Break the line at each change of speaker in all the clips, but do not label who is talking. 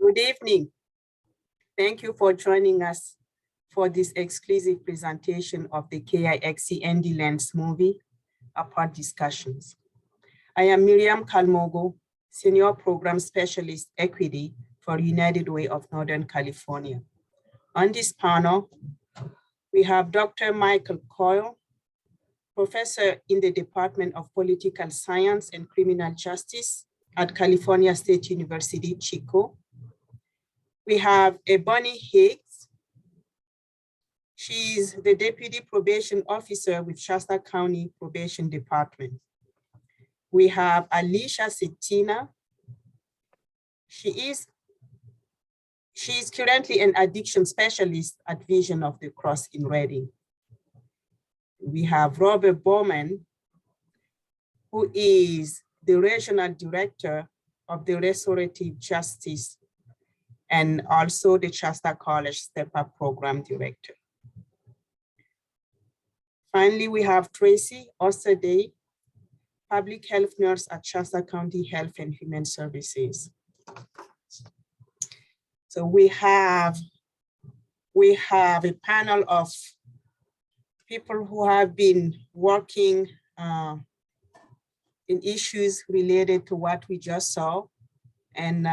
Good evening. Thank you for joining us for this exclusive presentation of the KIXC Andy Lands movie, Apart Discussions. I am Miriam Kalmogo, Senior Program Specialist Equity for United Way of Northern California. On this panel, we have Dr. Michael Coyle, Professor in the Department of Political Science and Criminal Justice at California State University, Chico. We have Ebony Higgs. She's the Deputy Probation Officer with Shasta County Probation Department. We have Alicia Settina. She is currently an addiction specialist at Vision of the Cross in Redding. We have Robert Bowman, who is the Regional Director of the Restorative Justice and also the Shasta College Step Up Program Director. Finally, we have Tracy Osterday, Public Health Nurse at Shasta County Health and Human Services. So we have a panel of people who have been working in issues related to what we just saw. And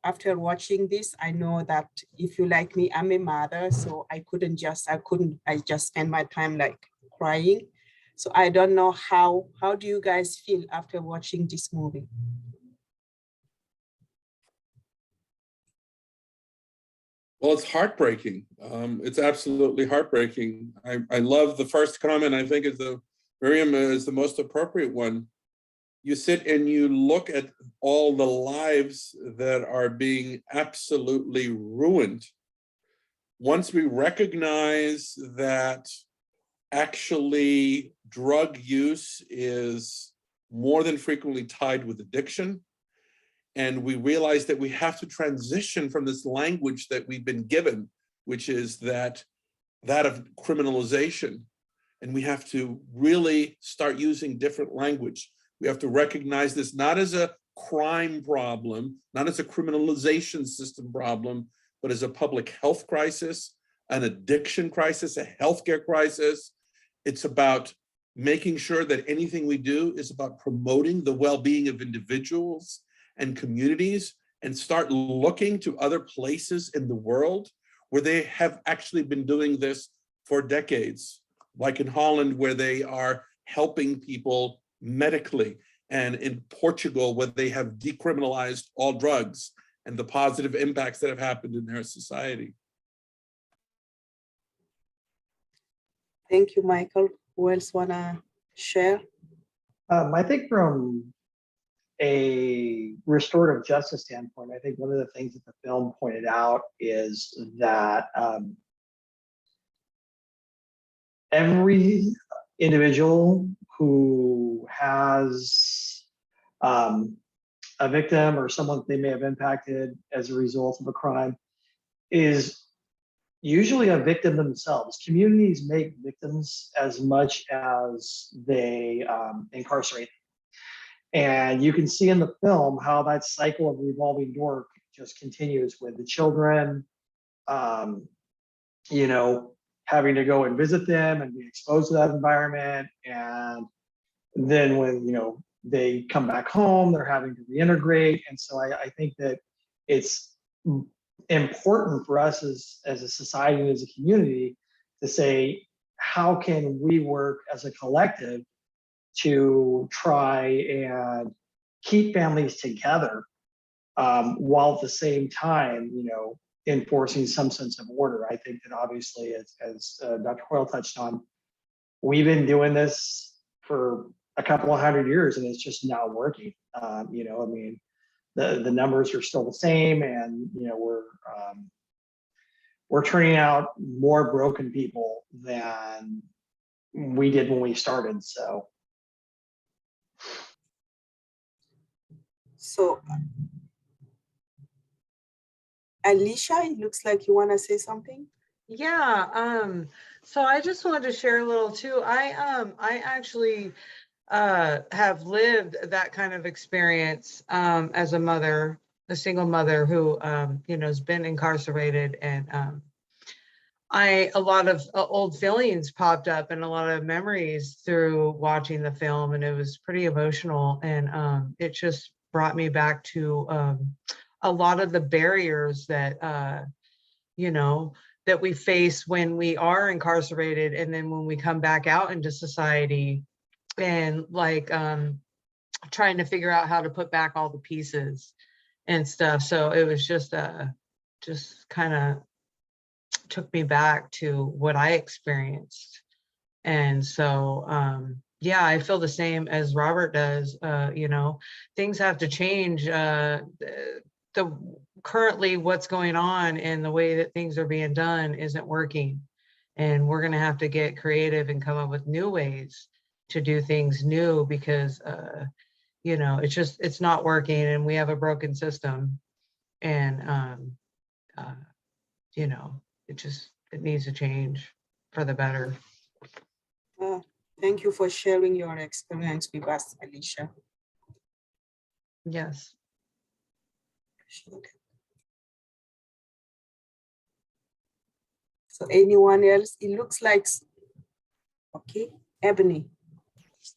after watching this, I know that if you like me, I'm a mother, so I just spend my time like crying. So I don't know how do you guys feel after watching this movie?
Well, it's heartbreaking. It's absolutely heartbreaking. I love the first comment. I think Miriam is the most appropriate one. You sit and you look at all the lives that are being absolutely ruined. Once we recognize that actually drug use is more than frequently tied with addiction, and we realize that we have to transition from this language that we've been given, which is that of criminalization. And we have to really start using different language. We have to recognize this not as a crime problem, not as a criminalization system problem, but as a public health crisis, an addiction crisis, a healthcare crisis. It's about making sure that anything we do is about promoting the well-being of individuals and communities, and start looking to other places in the world where they have actually been doing this for decades, like in Holland, where they are helping people medically, and in Portugal, where they have decriminalized all drugs and the positive impacts that have happened in their society.
Thank you, Michael. Who else wanna share?
I think from a restorative justice standpoint, I think one of the things that the film pointed out is that every individual who has a victim or someone they may have impacted as a result of a crime is usually a victim themselves. Communities make victims as much as they incarcerate. And you can see in the film how that cycle of revolving door just continues with the children, you know, having to go and visit them and be exposed to that environment. And then when, you know, they come back home, they're having to reintegrate. And so I think that it's important for us as a society and as a community to say, how can we work as a collective to try and keep families together while at the same time, you know, enforcing some sense of order. I think that obviously, as Dr. Coyle touched on, we've been doing this for a couple of 100 years and it's just not working. You know, I mean, the numbers are still the same, and you know, we're turning out more broken people than we did when we started.
So, Alicia, it looks like you want to say something.
Yeah, so I just wanted to share a little too. I actually have lived that kind of experience as a mother a single mother who, you know, has been incarcerated, and a lot of old feelings popped up and a lot of memories through watching the film, and it was pretty emotional. And it just brought me back to a lot of the barriers that, you know, that we face when we are incarcerated, and then when we come back out into society, and like trying to figure out how to put back all the pieces and stuff. So it was just kind of took me back to what I experienced. And so, yeah, I feel the same as Robert does. You know, things have to change. The currently what's going on and the way that things are being done isn't working. And we're going to have to get creative and come up with new ways to do things new, because, you know, it's not working, and we have a broken system. And, you know, it needs to change for the better.
Thank you for sharing your experience with us, Alicia.
Yes.
So anyone else? It looks like, okay, Ebony.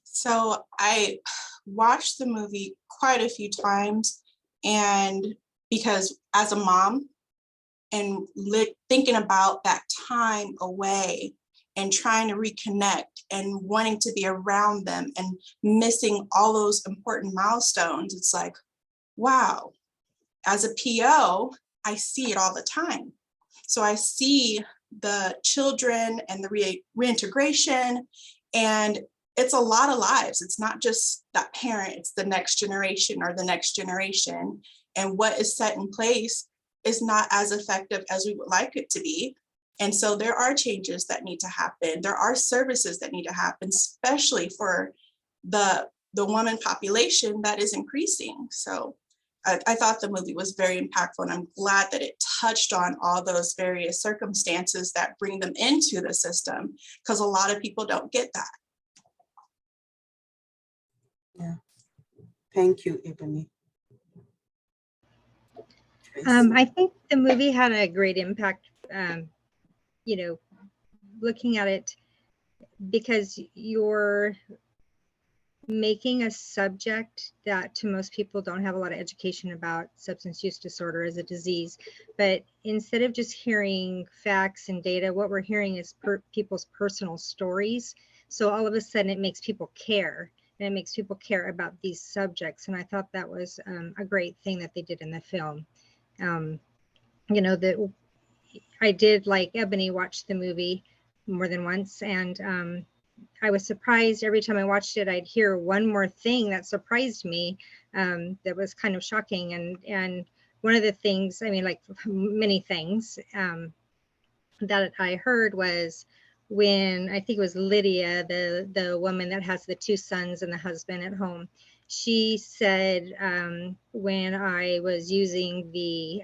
So I watched the movie quite a few times, and because as a mom and thinking about that time away and trying to reconnect and wanting to be around them and missing all those important milestones, it's like, wow, as a PO, I see it all the time. So I see the children and the reintegration, and it's a lot of lives. It's not just that parent, it's the next generation or the next generation. And what is set in place is not as effective as we would like it to be. And so there are changes that need to happen. There are services that need to happen, especially for the woman population that is increasing. So I thought the movie was very impactful, and I'm glad that it touched on all those various circumstances that bring them into the system, because a lot of people don't get that.
Yeah, thank you, Ebony.
I think the movie had a great impact, you know, looking at it, because you're making a subject that to most people don't have a lot of education about, substance use disorder as a disease. But instead of just hearing facts and data, what we're hearing is people's personal stories. So all of a sudden it makes people care, and it makes people care about these subjects. And I thought that was a great thing that they did in the film. You know, that I did, like Ebony, watch the movie more than once, and I was surprised every time I watched it. I'd hear one more thing that surprised me, that was kind of shocking. And one of the things, I mean, like many things that I heard was when, I think it was Lydia, the woman that has the 2 sons and the husband at home. She said, when I was using the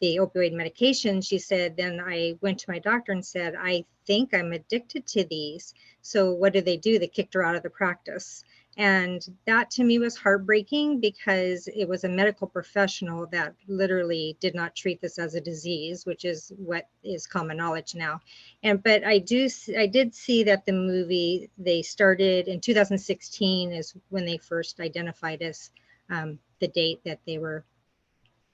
opioid medication, she said, then I went to my doctor and said, I think I'm addicted to these. So what did they do? They kicked her out of the practice. And that to me was heartbreaking, because it was a medical professional that literally did not treat this as a disease, which is what is common knowledge now. But I did see that the movie, they started in 2016 is when they first identified us, the date that they were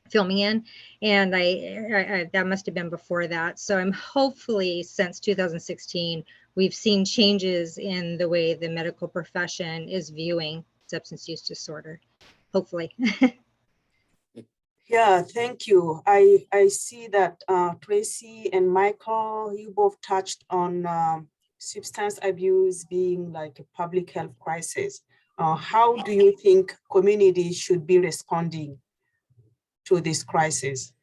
filming in, and I that must have been before that. So I'm hopefully since 2016 we've seen changes in the way the medical profession is viewing substance use disorder, hopefully.
Yeah, thank you. I see that Tracy and Michael, you both touched on substance abuse being like a public health crisis. How do you think communities should be responding to this crisis?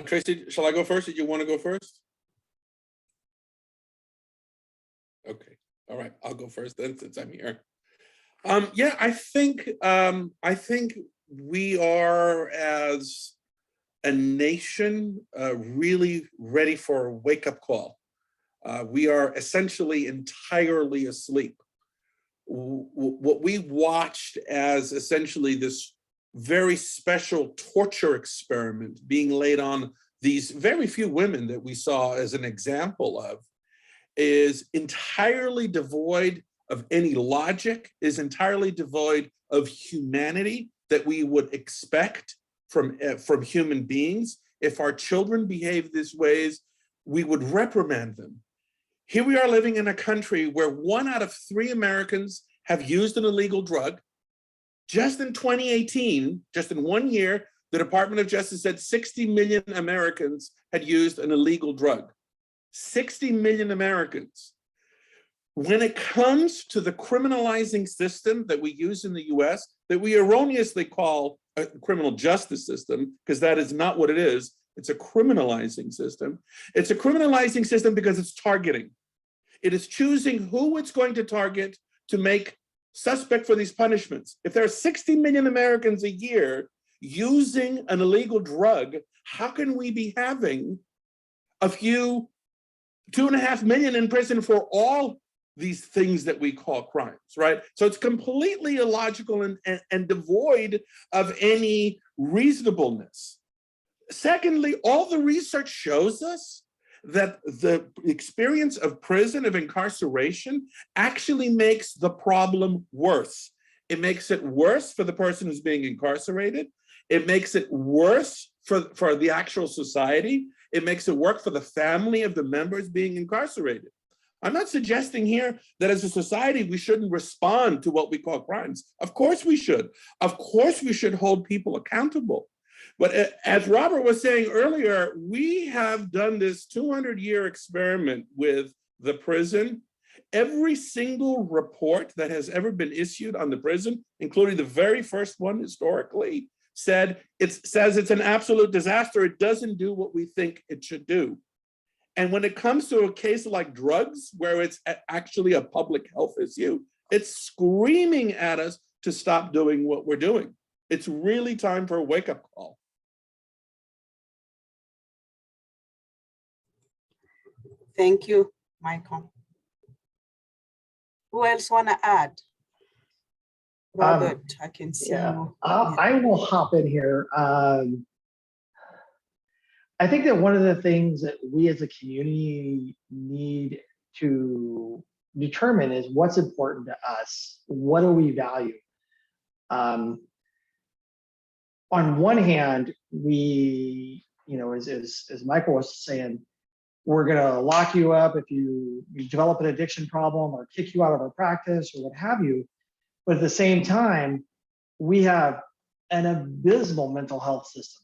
Tracy, shall I go first? Did you want to go first? Okay, all right, I'll go first then, since I'm here. Yeah, I think we are, as a nation, really ready for a wake-up call. We are essentially entirely asleep what we watched as essentially this very special torture experiment being laid on these very few women that we saw as an example of is entirely devoid of any logic, is entirely devoid of humanity that we would expect from human beings. If our children behave these ways, we would reprimand them. Here we are living in a country where 1 out of 3 Americans have used an illegal drug. Just in 2018, just in 1 year, the Department of Justice said 60 million Americans had used an illegal drug. 60 million Americans. When it comes to the criminalizing system that we use in the US, that we erroneously call a criminal justice system, because that is not what it is, it's a criminalizing system. It's a criminalizing system because it's targeting. It is choosing who it's going to target to make suspect for these punishments. If there are 60 million Americans a year using an illegal drug, how can we be having a few, 2.5 million in prison for all these things that we call crimes, right? So it's completely illogical and devoid of any reasonableness. Secondly, all the research shows us that the experience of prison, of incarceration, actually makes the problem worse. It makes it worse for the person who's being incarcerated. It makes it worse for the actual society. It makes it work for the family of the members being incarcerated. I'm not suggesting here that as a society, we shouldn't respond to what we call crimes. Of course we should. Of course we should hold people accountable. But as Robert was saying earlier, we have done this 200-year experiment with the prison. Every single report that has ever been issued on the prison, including the very first one historically, says it's an absolute disaster. It doesn't do what we think it should do. And when it comes to a case like drugs, where it's actually a public health issue, it's screaming at us to stop doing what we're doing. It's really time for a wake-up call.
Thank you, Michael. Who else want to add? Robert, I can see you.
I will hop in here. I think that one of the things that we as a community need to determine is what's important to us. What do we value? On one hand, we, as Michael was saying, we're going to lock you up if you develop an addiction problem or kick you out of our practice or what have you. But at the same time, we have an abysmal mental health system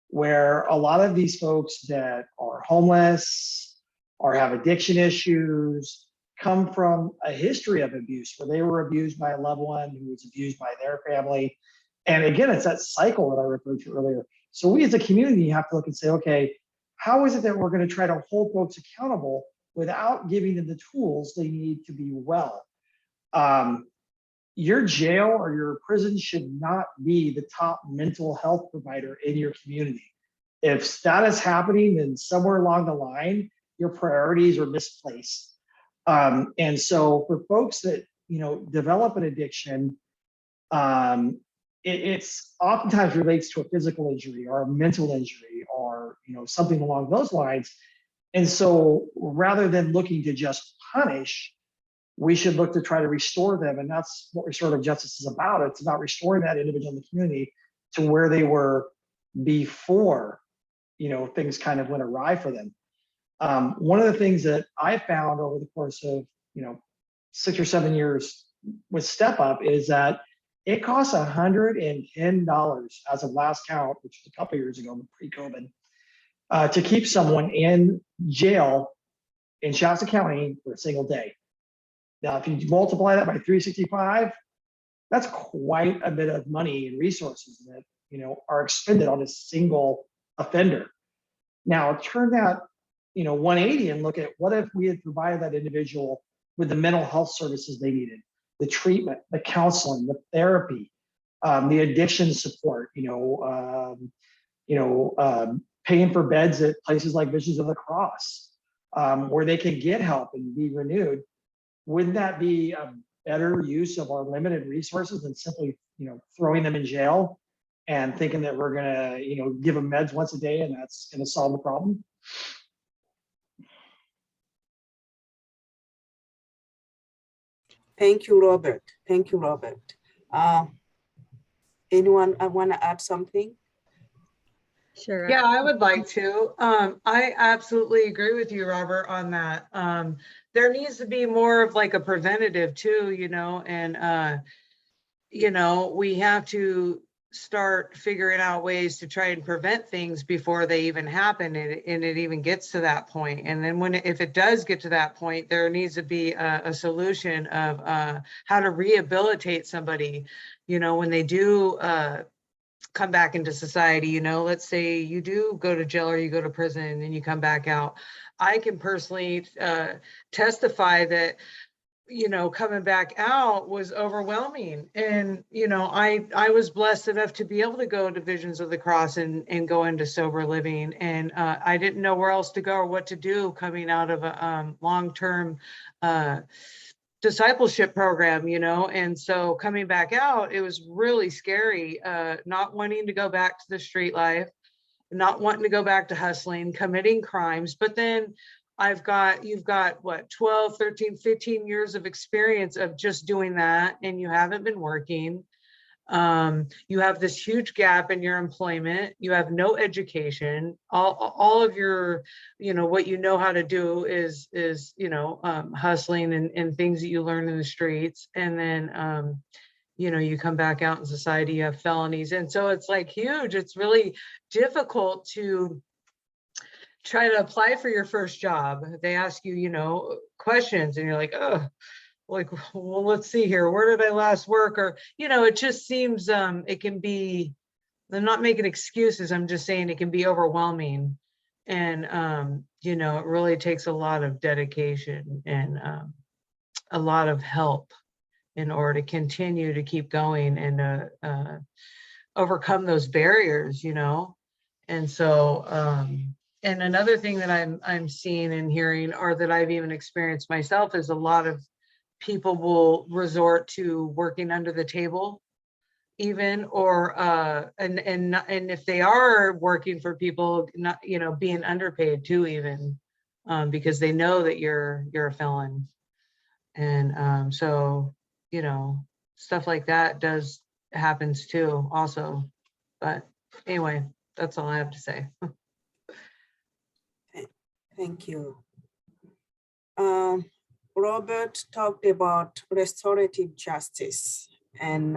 where a lot of these folks that are homeless or have addiction issues come from a history of abuse where they were abused by a loved one who was abused by their family. And again, it's that cycle that I referred to earlier. So we as a community have to look and say, okay, how is it that we're going to try to hold folks accountable without giving them the tools they need to be well? Your jail or your prison should not be the top mental health provider in your community. If that is happening, then somewhere along the line, your priorities are misplaced. And so for folks that, develop an addiction, it's oftentimes relates to a physical injury or a mental injury or, something along those lines. And so rather than looking to just punish, we should look to try to restore them. And that's what restorative justice is about. It's about restoring that individual in the community to where they were before, things kind of went awry for them. One of the things that I found over the course of, 6 or 7 years with Step Up is that it costs $110 as of last count, which was a couple of years ago, pre-COVID, to keep someone in jail in Shasta County for a single day. Now, if you multiply that by 365, that's quite a bit of money and resources that are expended on a single offender. Now, turn that 180 and look at what if we had provided that individual with the mental health services they needed, the treatment, the counseling, the therapy, the addiction support, paying for beds at places like Visions of the Cross, where they can get help and be renewed. Wouldn't that be a better use of our limited resources than simply, throwing them in jail and thinking that we're gonna, give them meds once a day and that's gonna solve the problem.
Thank you, Robert. Thank you, Robert. Anyone want to add something?
Sure.
Yeah, I would like to. I absolutely agree with you, Robert, on that. There needs to be more of like a preventative too, and we have to start figuring out ways to try and prevent things before they even happen and it even gets to that point. And then if it does get to that point, there needs to be a solution of how to rehabilitate somebody, when they do come back into society. Let's say you do go to jail or you go to prison and you come back out. I can personally testify that coming back out was overwhelming. And, I was blessed enough to be able to go to Visions of the Cross and go into sober living. And I didn't know where else to go or what to do coming out of a long-term discipleship program, and so coming back out, it was really scary, not wanting to go back to the street life, not wanting to go back to hustling, committing crimes. But then you've got what, 12, 13, 15 years of experience of just doing that, and you haven't been working. You have this huge gap in your employment. You have no education. All of your, what you know how to do is hustling and things that you learn in the streets. And then, you come back out in society, you have felonies. And so it's like huge. It's really difficult to try to apply for your first job. They ask you, questions, and you're like, oh, like, well, let's see here. Where did I last work? Or, it just seems it can be, I'm not making excuses. I'm just saying it can be overwhelming. And, it really takes a lot of dedication and a lot of help in order to continue to keep going and overcome those barriers, And so, and another thing that I'm seeing and hearing, or that I've even experienced myself, is a lot of people will resort to working under the table even, or and if they are working for people, not being underpaid too, even because they know that you're a felon. And so stuff like that happens too also. But anyway, that's all I have to say.
Thank you. Robert talked about restorative justice and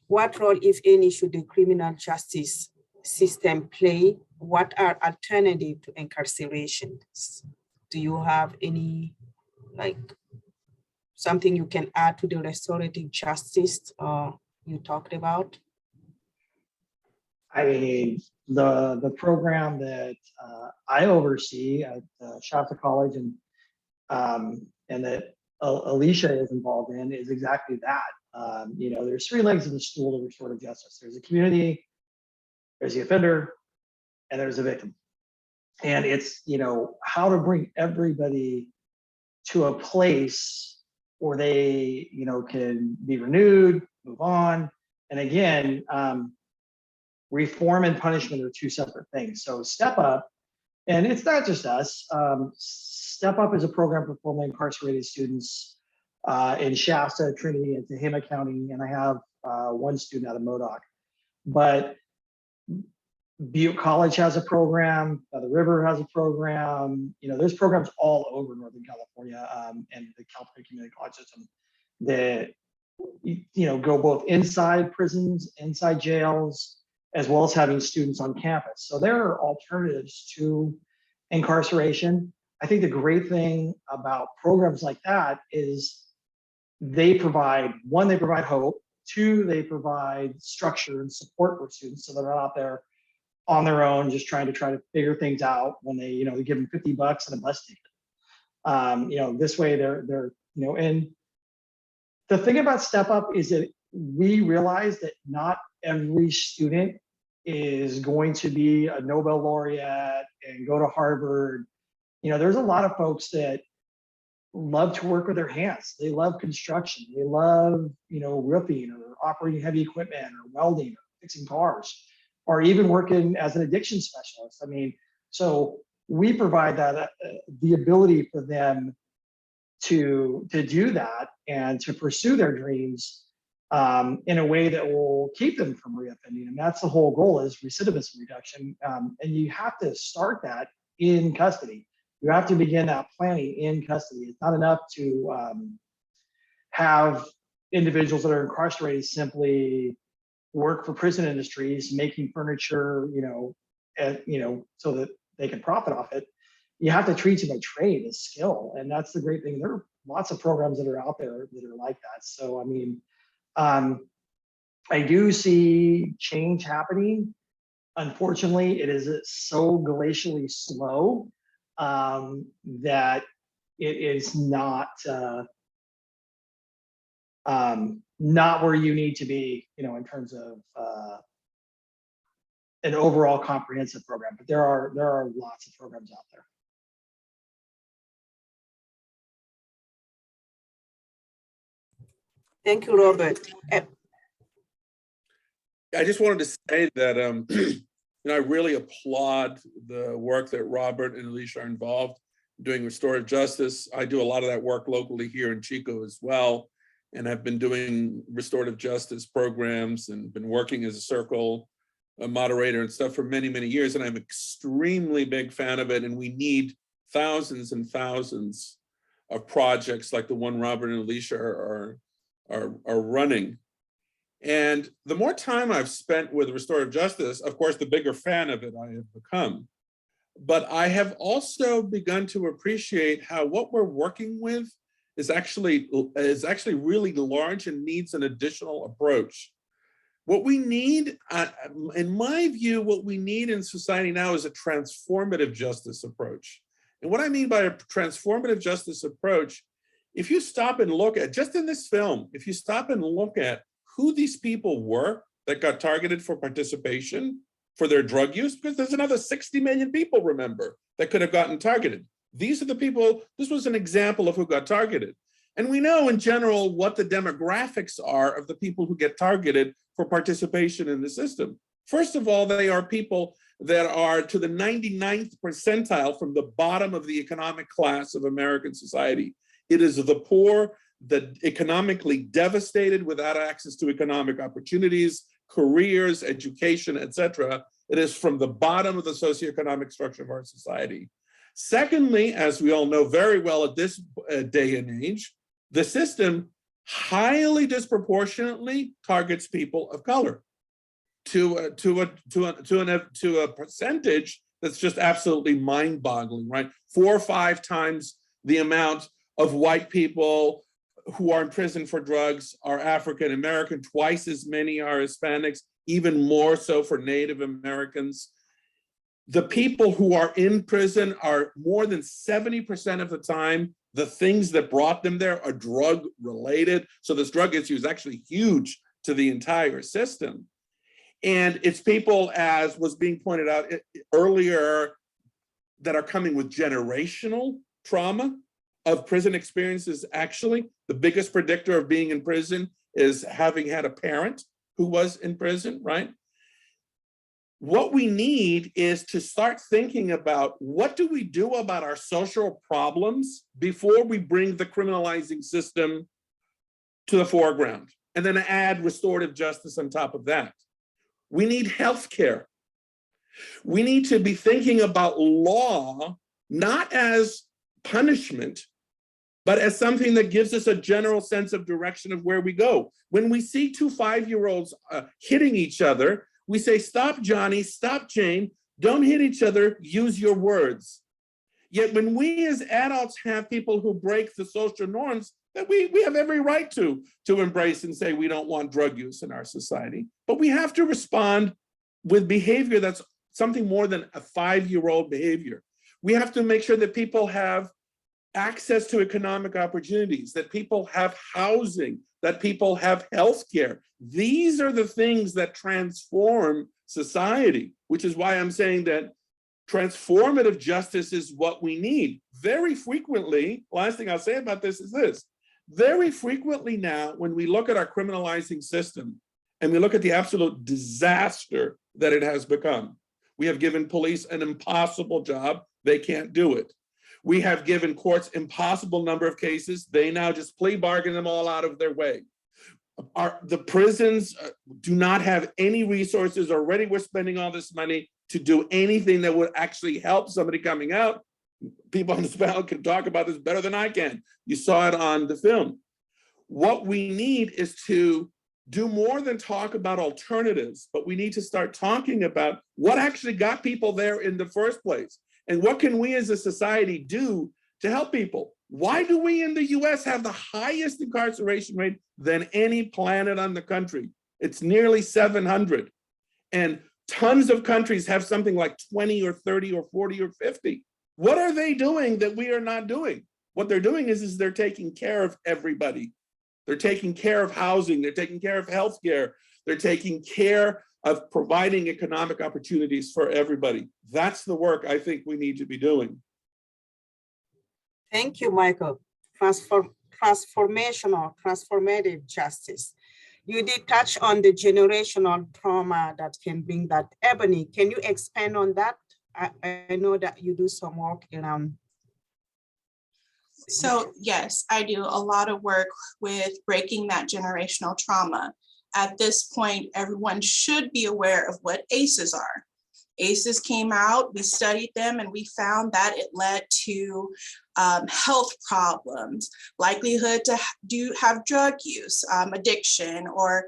what role, if any, should the criminal justice system play? What are alternatives to incarceration? Do you have any, something you can add to the restorative justice you talked about?
I mean, the program that I oversee at Shasta College and that Alicia is involved in is exactly that. There's three legs of the stool of restorative justice. There's a community, there's the offender, and there's the victim. And it's, how to bring everybody to a place where they, can be renewed, move on. And again, reform and punishment are two separate things. So Step Up, and it's not just us. Step Up is a program for formerly incarcerated students in Shasta, Trinity, and Tehama County, and I have one student out of Modoc. But Butte College has a program, the River has a program. There's programs all over Northern California and the California Community College system that go both inside prisons, inside jails, as well as having students on campus. So there are alternatives to incarceration. I think the great thing about programs like that is they provide hope. Two, they provide structure and support for students so they're not out there on their own, just trying to figure things out when they give them $50 and a bus ticket. This way they're and the thing about Step Up is that we realize that not every student is going to be a Nobel laureate and go to Harvard. There's a lot of folks that love to work with their hands. They love construction. They love, roofing or operating heavy equipment or welding or fixing cars, or even working as an addiction specialist. I mean, so we provide that the ability for them to do that and to pursue their dreams in a way that will keep them from reoffending. And that's the whole goal, is recidivism reduction. And you have to start that in custody. You have to begin that planning in custody. It's not enough to have individuals that are incarcerated simply work for prison industries, making furniture, so that they can profit off it. You have to treat them a trade, a skill. And that's the great thing. There are lots of programs that are out there that are like that. So, I mean, I do see change happening. Unfortunately, it is so glacially slow that it is not where you need to be, in terms of an overall comprehensive program. But there are lots of programs out there.
Thank you, Robert.
I just wanted to say that I really applaud the work that Robert and Alicia are involved doing restorative justice. I do a lot of that work locally here in Chico as well, and I've been doing restorative justice programs and been working as a circle moderator and stuff for many, many years, and I'm an extremely big fan of it. And we need thousands and thousands of projects like the one Robert and Alicia are running. And the more time I've spent with restorative justice, of course, the bigger fan of it I have become. But I have also begun to appreciate how what we're working with is actually really large and needs an additional approach. What we need, in my view, what we need in society now is a transformative justice approach. And what I mean by a transformative justice approach, if you stop and look at, just in this film, if you stop and look at who these people were that got targeted for participation for their drug use, because there's another 60 million people, remember, that could have gotten targeted. These are the people, this was an example of who got targeted. And we know in general what the demographics are of the people who get targeted for participation in the system. First of all, they are people that are to the 99th percentile from the bottom of the economic class of American society. It is the poor, the economically devastated without access to economic opportunities, careers, education, etc. It is from the bottom of the socioeconomic structure of our society. Secondly, as we all know very well at this day and age, the system highly disproportionately targets people of color to a percentage that's just absolutely mind-boggling, right? 4 or 5 times the amount of white people who are in prison for drugs are African American, twice as many are Hispanics, even more so for Native Americans. The people who are in prison are more than 70% of the time, the things that brought them there are drug related. So this drug issue is actually huge to the entire system. And it's people, as was being pointed out earlier, that are coming with generational trauma of prison experiences. Actually, the biggest predictor of being in prison is having had a parent who was in prison, right? What we need is to start thinking about what do we do about our social problems before we bring the criminalizing system to the foreground, and then add restorative justice on top of that. We need healthcare. We need to be thinking about law, not as punishment, but as something that gives us a general sense of direction of where we go. When we see 2 5-year-olds hitting each other, we say, stop, Johnny, stop, Jane, don't hit each other, use your words. Yet when we as adults have people who break the social norms that we have every right to embrace and say we don't want drug use in our society, but we have to respond with behavior that's something more than a 5-year-old behavior. We have to make sure that people have access to economic opportunities, that people have housing, that people have healthcare. These are the things that transform society, which is why I'm saying that transformative justice is what we need. very frequently, last thing I'll say about this is this, very frequently now, when we look at our criminalizing system and we look at the absolute disaster that it has become, we have given police an impossible job. They can't do it. We have given courts impossible number of cases. They now just plea bargain them all out of their way. The prisons do not have any resources. Already we're spending all this money to do anything that would actually help somebody coming out. People on this panel can talk about this better than I can. You saw it on the film. What we need is to do more than talk about alternatives, but we need to start talking about what actually got people there in the first place. And what can we as a society do to help people? Why do we in the US have the highest incarceration rate than any planet on the country? It's nearly 700. And tons of countries have something like 20 or 30 or 40 or 50. What are they doing that we are not doing? What they're doing is they're taking care of everybody. They're taking care of housing. They're taking care of healthcare. They're taking care of providing economic opportunities for everybody. That's the work I think we need to be doing.
Thank you, Michael. Transformative justice. You did touch on the generational trauma that can bring that. Ebony, can you expand on that? I know that you do some work in
So yes, I do a lot of work with breaking that generational trauma. At this point, everyone should be aware of what ACEs are. ACEs came out, we studied them, and we found that it led to health problems, likelihood to have drug use, addiction, or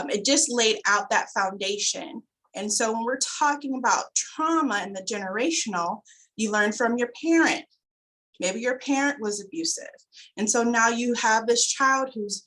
it just laid out that foundation. And so when we're talking about trauma and the generational, you learn from your parent. Maybe your parent was abusive. And so now you have this child who's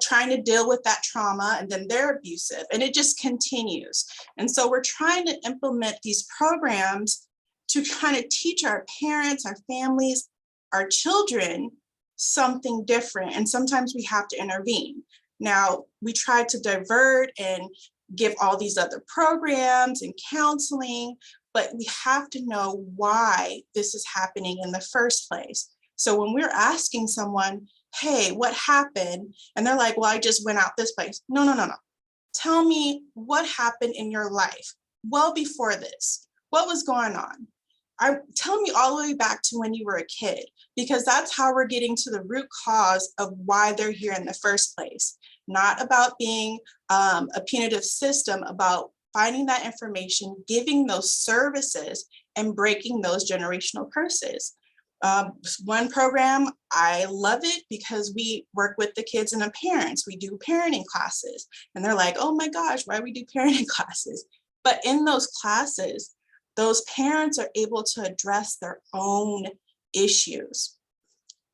trying to deal with that trauma, and then they're abusive, and it just continues. And so we're trying to implement these programs to kind of teach our parents, our families, our children something different. And sometimes we have to intervene. Now, we try to divert and give all these other programs and counseling, but we have to know why this is happening in the first place. So when we're asking someone, hey, what happened? And they're like, well, I just went out this place. No. Tell me what happened in your life well before this. What was going on? Tell me all the way back to when you were a kid, because that's how we're getting to the root cause of why they're here in the first place. Not about being a punitive system, about finding that information, giving those services, and breaking those generational curses. One program, I love it because we work with the kids and the parents. We do parenting classes, and they're like, oh my gosh, why do we do parenting classes? But in those classes, those parents are able to address their own issues,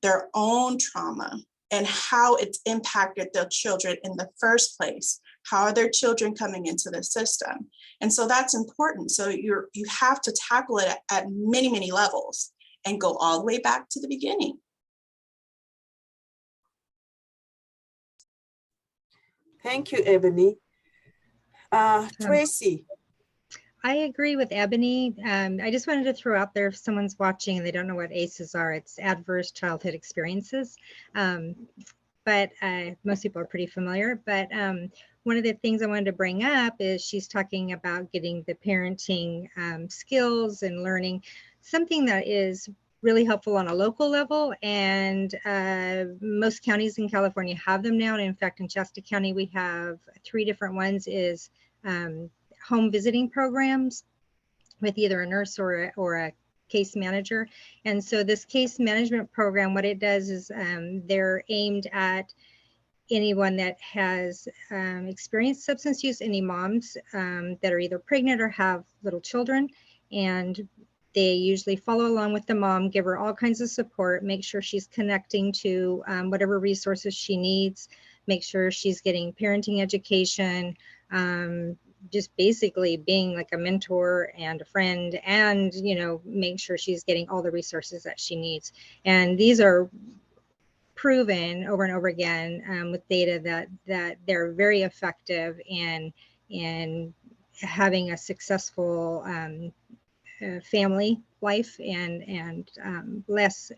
their own trauma, and how it's impacted their children in the first place. How are their children coming into the system? And so that's important. So you have to tackle it at many, many levels and go all the way back to the beginning.
Thank you, Ebony. Tracy.
I agree with Ebony. I just wanted to throw out there, if someone's watching and they don't know what ACEs are, it's adverse childhood experiences. But most people are pretty familiar. But one of the things I wanted to bring up is she's talking about getting the parenting skills and learning, something that is really helpful on a local level. And most counties in California have them now. And in fact, in Shasta County, we have 3 different ones is home visiting programs with either a nurse or a case manager. And so this case management program, what it does is they're aimed at anyone that has experienced substance use, any moms that are either pregnant or have little children. And they usually follow along with the mom, give her all kinds of support, make sure she's connecting to whatever resources she needs, make sure she's getting parenting education, just basically being like a mentor and a friend, and make sure she's getting all the resources that she needs. And these are proven over and over again with data that they're very effective in having a successful family life and less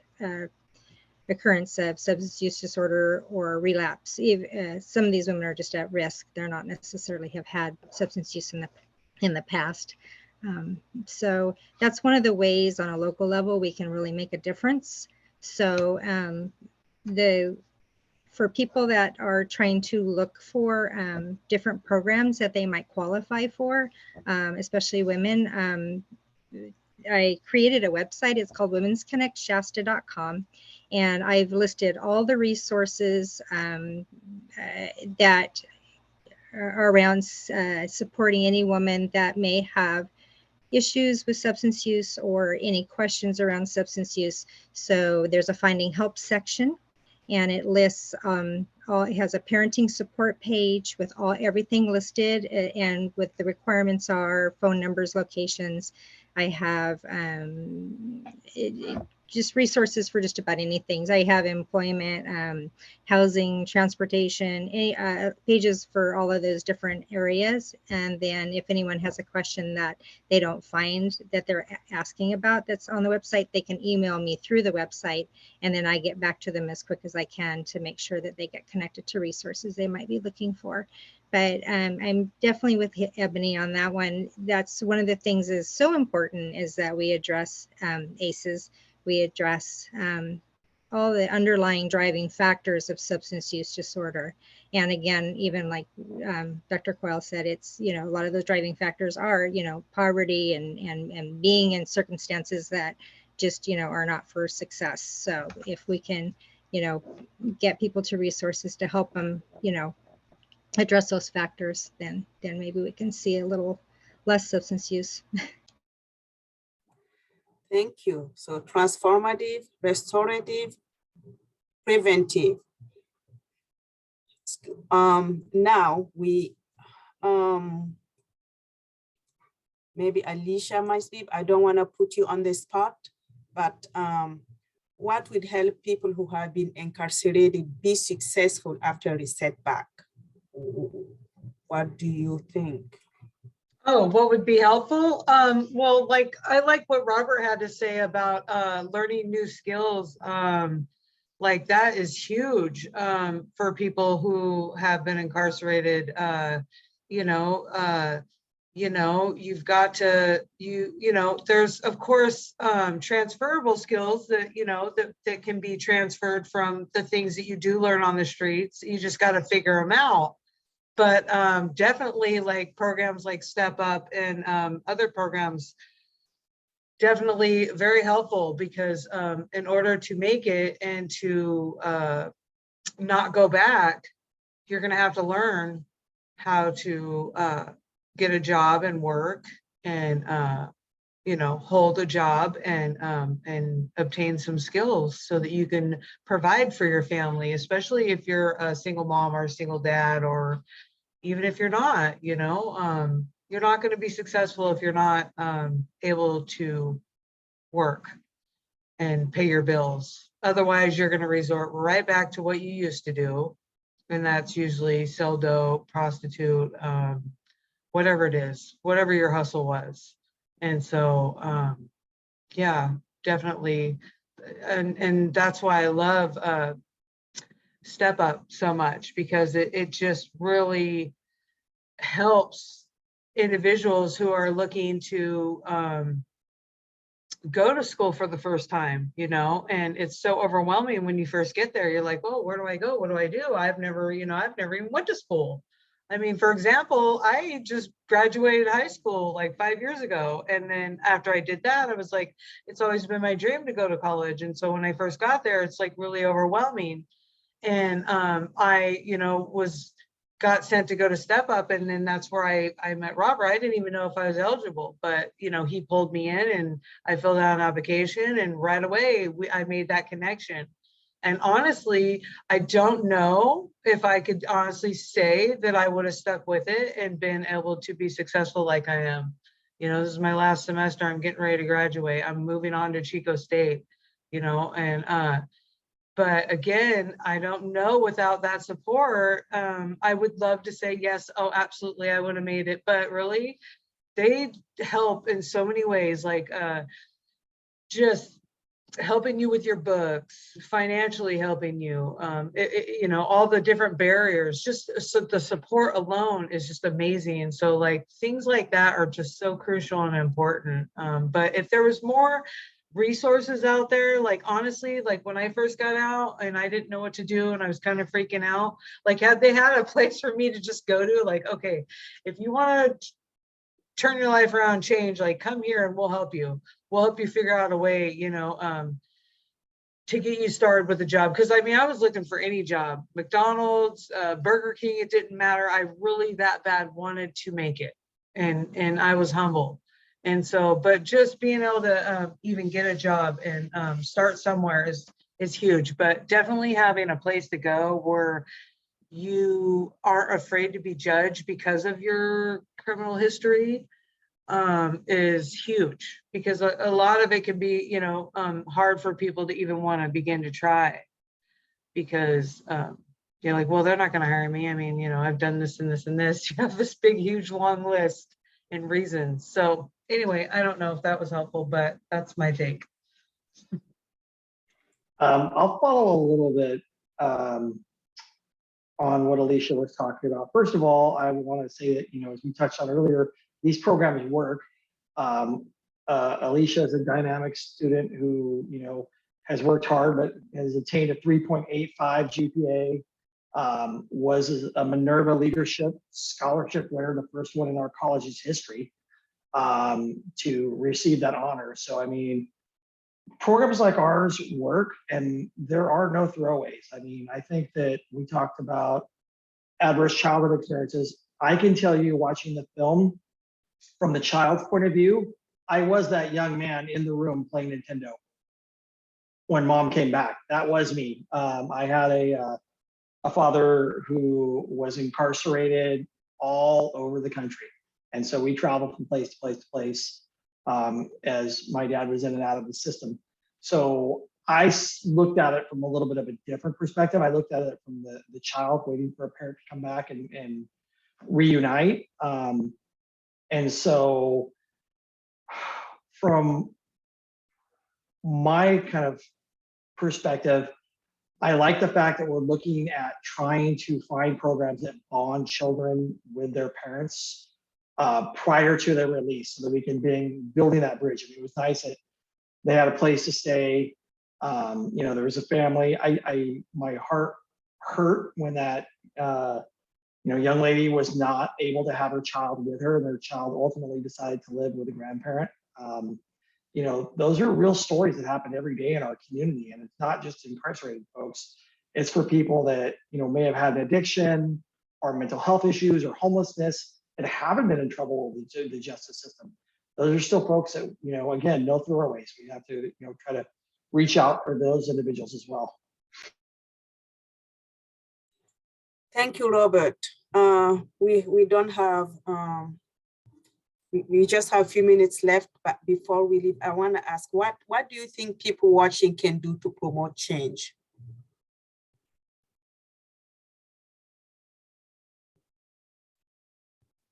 occurrence of substance use disorder or relapse. Some of these women are just at risk. They're not necessarily have had substance use in the past. So that's one of the ways on a local level we can really make a difference. So for people that are trying to look for different programs that they might qualify for, especially women, I created a website. It's called womensconnectshasta.com. And I've listed all the resources that are around supporting any woman that may have issues with substance use or any questions around substance use. So there's a finding help section, and it lists it has a parenting support page with everything listed and what the requirements are, phone numbers, locations. I have just resources for just about anything. I have employment, housing, transportation, pages for all of those different areas. And then if anyone has a question that they don't find that they're asking about that's on the website, they can email me through the website, and then I get back to them as quick as I can to make sure that they get connected to resources they might be looking for. But I'm definitely with Ebony on that one. That's one of the things is so important, is that we address ACEs. We address all the underlying driving factors of substance use disorder. And again, even like Dr. Coyle said, it's, a lot of those driving factors are, poverty and being in circumstances that just, are not for success. So if we can, get people to resources to help them, address those factors, then maybe we can see a little less substance use.
Thank you. So transformative, restorative, preventive. Now we, maybe Alicia might speak. I don't want to put you on the spot, but what would help people who have been incarcerated be successful after a setback? What do you think?
Oh, what would be helpful? Well, like I like what Robert had to say about learning new skills. Like that is huge for people who have been incarcerated. You've got to, there's of course transferable skills that, that can be transferred from the things that you do learn on the streets. You just got to figure them out. But definitely like programs like Step Up and other programs, definitely very helpful, because in order to make it and to not go back, you're going to have to learn how to get a job and work and, hold a job and obtain some skills so that you can provide for your family, especially if you're a single mom or a single dad, or even if you're not, you're not going to be successful if you're not able to work and pay your bills. Otherwise, you're going to resort right back to what you used to do. And that's usually sell dope, prostitute, whatever it is, whatever your hustle was. And so, yeah, definitely. And that's why I love Step Up so much, because it just really helps individuals who are looking to go to school for the first time, and it's so overwhelming when you first get there. You're like, well, where do I go? What do I do? I've never even went to school. I mean, for example, I just graduated high school like 5 years ago. And then after I did that, I was like, it's always been my dream to go to college. And so when I first got there, it's like really overwhelming. And I, got sent to go to Step Up, and then that's where I met Robert. I didn't even know if I was eligible, but he pulled me in, and I filled out an application, and right away I made that connection. And honestly, I don't know if I could honestly say that I would have stuck with it and been able to be successful like I am. This is my last semester. I'm getting ready to graduate. I'm moving on to Chico State, but again, I don't know without that support. I would love to say, yes, oh, absolutely, I would have made it. But really, they help in so many ways, like just helping you with your books, financially helping you, you know, all the different barriers, just so the support alone is just amazing. And so like things like that are just so crucial and important. But if there was more resources out there, like honestly, like when I first got out and I didn't know what to do and I was kind of freaking out, like had they had a place for me to just go to, like, okay, if you want to turn your life around, change, like come here and we'll help you. We'll help you figure out a way, you know, to get you started with a job. Cause I mean, I was looking for any job, McDonald's, Burger King, it didn't matter. I really that bad wanted to make it. And I was humble. And so, but just being able to even get a job and start somewhere is huge, but definitely having a place to go where you aren't afraid to be judged because of your criminal history is huge, because a lot of it can be, you know, hard for people to even want to begin to try, because you're like, well, they're not going to hire me. I mean, you know, I've done this and this and this. You have this big, huge, long list and reasons. So anyway, I don't know if that was helpful, but that's my take.
I'll follow a little bit on what Alicia was talking about. First of all, I want to say that, you know, as we touched on earlier, these programs work. Alicia is a dynamic student who, you know, has worked hard, but has attained a 3.85 GPA, was a Minerva Leadership Scholarship winner, the first one in our college's history to receive that honor. So, I mean, programs like ours work and there are no throwaways. I mean, I think that we talked about adverse childhood experiences. I can tell you, watching the film from the child's point of view, I was that young man in the room playing Nintendo when mom came back. That was me. I had a father who was incarcerated all over the country. And so we traveled from place to place to place as my dad was in and out of the system. So I looked at it from a little bit of a different perspective. I looked at it from the child waiting for a parent to come back and reunite. And so from my kind of perspective, I like the fact that we're looking at trying to find programs that bond children with their parents prior to their release, so that we can be building that bridge. I mean, it was nice that they had a place to stay. You know, there was a family. My heart hurt when that you know, young lady was not able to have her child with her, and their child ultimately decided to live with a grandparent. You know, those are real stories that happen every day in our community, and it's not just incarcerated folks. It's for people that, you know, may have had an addiction or mental health issues or homelessness and haven't been in trouble with the justice system. Those are still folks that, you know, again, no throwaways. We have to, you know, try to reach out for those individuals as well.
Thank you, Robert. We don't have, we just have a few minutes left, but before we leave, I want to ask, what do you think people watching can do to promote change?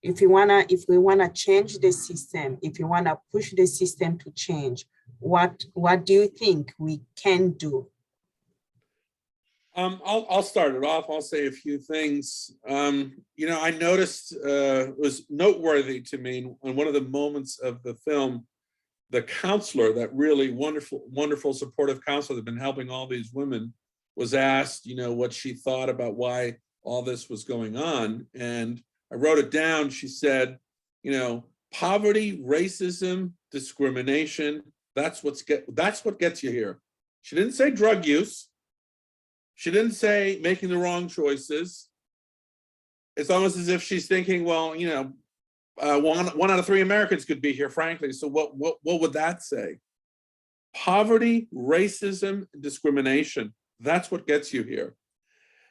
If we wanna change the system, if you wanna push the system to change, what do you think we can do?
I'll start it off. I'll say a few things. You know, I noticed it was noteworthy to me in one of the moments of the film, the counselor, that really wonderful supportive counselor that had been helping all these women, was asked, you know, what she thought about why all this was going on. And I wrote it down. She said, you know, poverty, racism, discrimination, that's what gets you here. She didn't say drug use. She didn't say making the wrong choices. It's almost as if she's thinking, well, you know, one out of 3 Americans could be here, frankly. So what would that say? Poverty, racism, discrimination. That's what gets you here.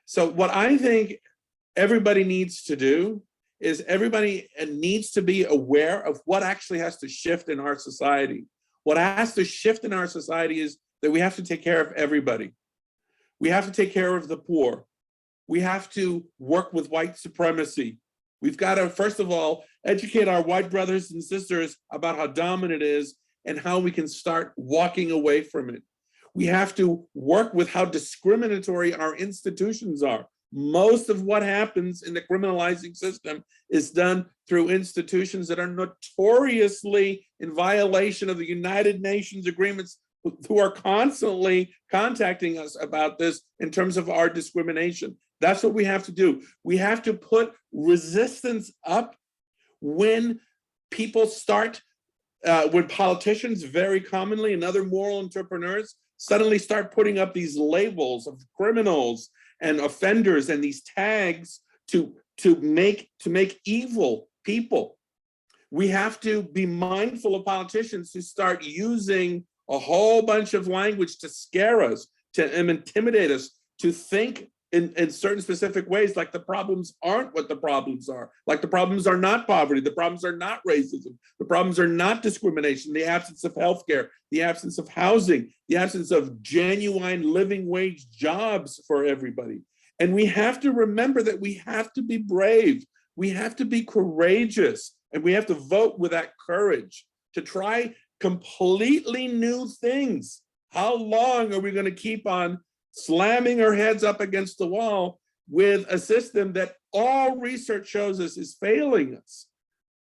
So what I think everybody needs to do is everybody needs to be aware of what actually has to shift in our society. What has to shift in our society is that we have to take care of everybody. We have to take care of the poor. We have to work with white supremacy. We've got to, first of all, educate our white brothers and sisters about how dominant it is and how we can start walking away from it. We have to work with how discriminatory our institutions are. Most of what happens in the criminalizing system is done through institutions that are notoriously in violation of the United Nations agreements, who are constantly contacting us about this in terms of our discrimination. That's what we have to do. We have to put resistance up when people start, when politicians very commonly and other moral entrepreneurs suddenly start putting up these labels of criminals and offenders and these tags to make evil people. We have to be mindful of politicians who start using a whole bunch of language to scare us, to intimidate us, to think in certain specific ways, like the problems aren't what the problems are, like the problems are not poverty, the problems are not racism, the problems are not discrimination, the absence of healthcare, the absence of housing, the absence of genuine living wage jobs for everybody. And we have to remember that we have to be brave, we have to be courageous, and we have to vote with that courage to try completely new things. How long are we going to keep on slamming our heads up against the wall with a system that all research shows us is failing us?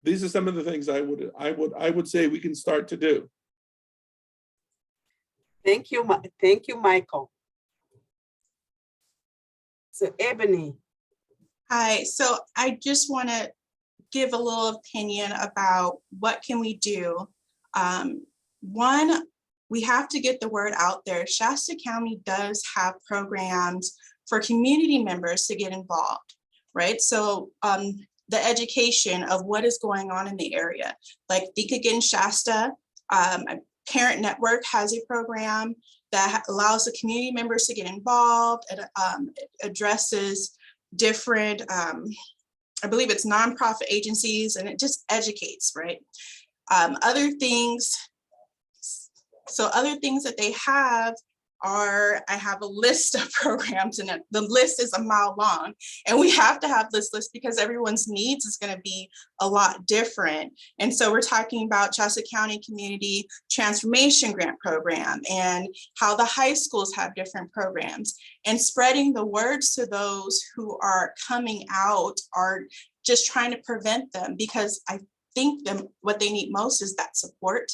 These are some of the things I would say we can start to do.
Thank you, Michael. So Ebony.
Hi, so I just want to give a little opinion about what can we do. One, we have to get the word out there. Shasta County does have programs for community members to get involved, right? So the education of what is going on in the area, like Think Again Shasta, Parent Network has a program that allows the community members to get involved. It addresses different, I believe it's nonprofit agencies, and it just educates, right? Other things that they have are, I have a list of programs, and the list is a mile long, and we have to have this list because everyone's needs is going to be a lot different. And so we're talking about Shasta County Community Transformation Grant Program and how the high schools have different programs, and spreading the words to those who are coming out are just trying to prevent them, because I think what they need most is that support,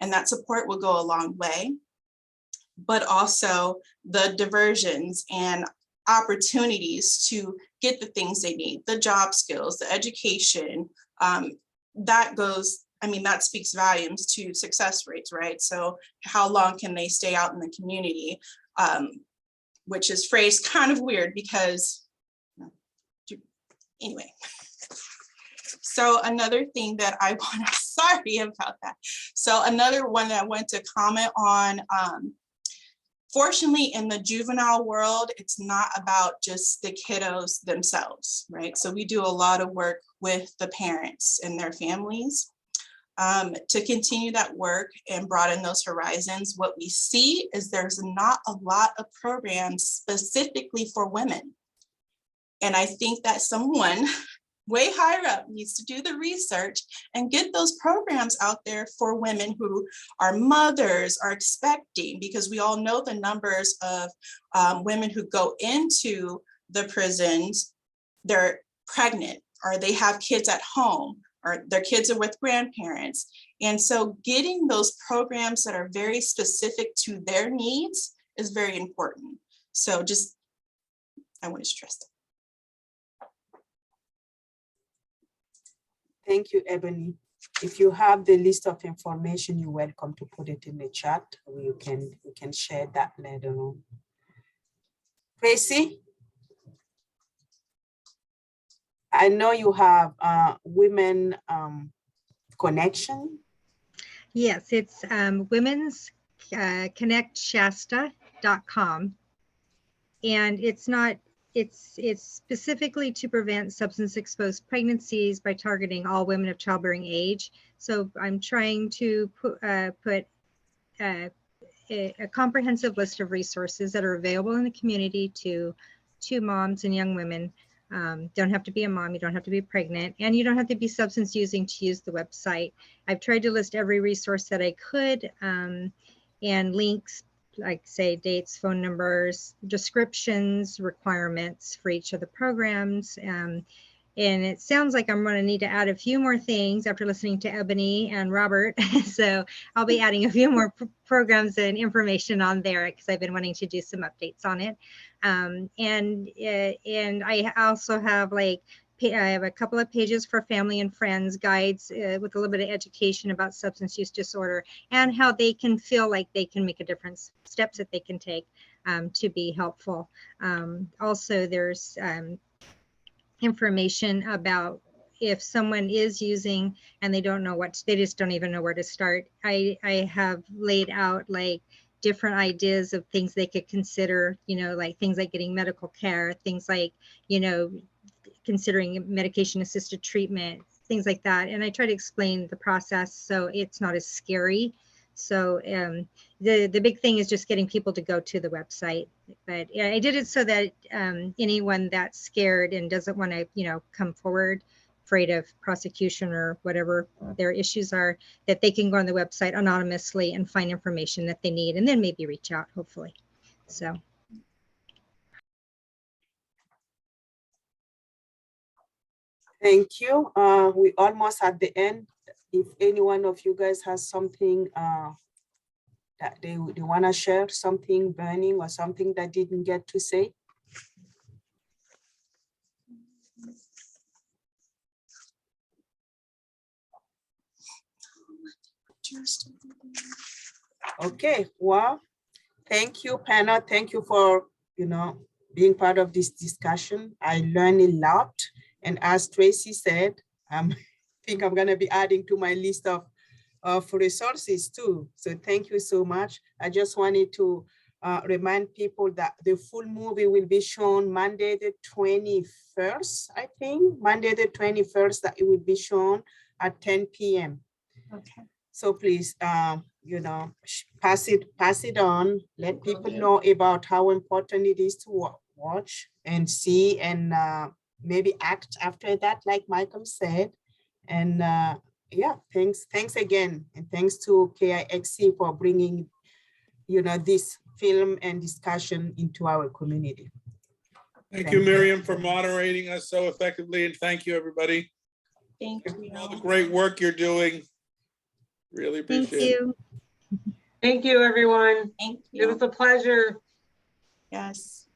and that support will go a long way. But also the diversions and opportunities to get the things they need, the job skills, the education, that goes, I mean, that speaks volumes to success rates, right? So how long can they stay out in the community, which is phrased kind of weird because, anyway. So another thing that I want to, sorry about that. So another one that I want to comment on, fortunately, in the juvenile world, it's not about just the kiddos themselves, right? So we do a lot of work with the parents and their families to continue that work and broaden those horizons. What we see is there's not a lot of programs specifically for women. And I think that someone way higher up needs to do the research and get those programs out there for women who are mothers, are expecting, because we all know the numbers of women who go into the prisons, they're pregnant, or they have kids at home, or their kids are with grandparents. And so getting those programs that are very specific to their needs is very important. So just, I want to stress that.
Thank you, Ebony. If you have the list of information, you're welcome to put it in the chat. We can share that later on. Tracy, I know you have Women Connection.
Yes, it's women's connectshasta.com. And it's specifically to prevent substance exposed pregnancies by targeting all women of childbearing age. So I'm trying to put a comprehensive list of resources that are available in the community to moms and young women Don't have to be a mom, you don't have to be pregnant, and you don't have to be substance using to use the website. I've tried to list every resource that I could, and links, like say dates, phone numbers, descriptions, requirements for each of the programs. And it sounds like I'm going to need to add a few more things after listening to Ebony and Robert. So I'll be adding a few more programs and information on there because I've been wanting to do some updates on it. And I also have I have a couple of pages for family and friends guides with a little bit of education about substance use disorder and how they can feel like they can make a difference, steps that they can take to be helpful. Also, there's information about if someone is using and they don't know they just don't even know where to start. I have laid out like different ideas of things they could consider, like things like getting medical care, things like, considering medication assisted treatment, things like that. And I try to explain the process so it's not as scary. So the big thing is just getting people to go to the website. But I did it so that anyone that's scared and doesn't want to, come forward, afraid of prosecution or whatever their issues are, that they can go on the website anonymously and find information that they need and then maybe reach out, hopefully. So.
Thank you. We almost at the end. If any one of you guys has something that they want to share, something burning or something that didn't get to say. Okay, well, thank you, Panna. Thank you for, being part of this discussion. I learned a lot. And as Tracy said, I think I'm gonna be adding to my list of resources too. So thank you so much. I just wanted to remind people that the full movie will be shown Monday the 21st, I think. Monday the 21st, that it will be shown at 10 p.m.
Okay.
So please, pass it on. Let people know about how important it is to watch and see, and maybe act after that, like Michael said. And yeah, thanks again, and thanks to KIXC for bringing, this film and discussion into our community.
Thank you, Miriam, for moderating us so effectively, and thank you, everybody.
Thank you.
All the great work you're doing. Really
Thank
appreciate it.
you.
Thank you, everyone.
Thank
It
you.
was a pleasure.
Yes.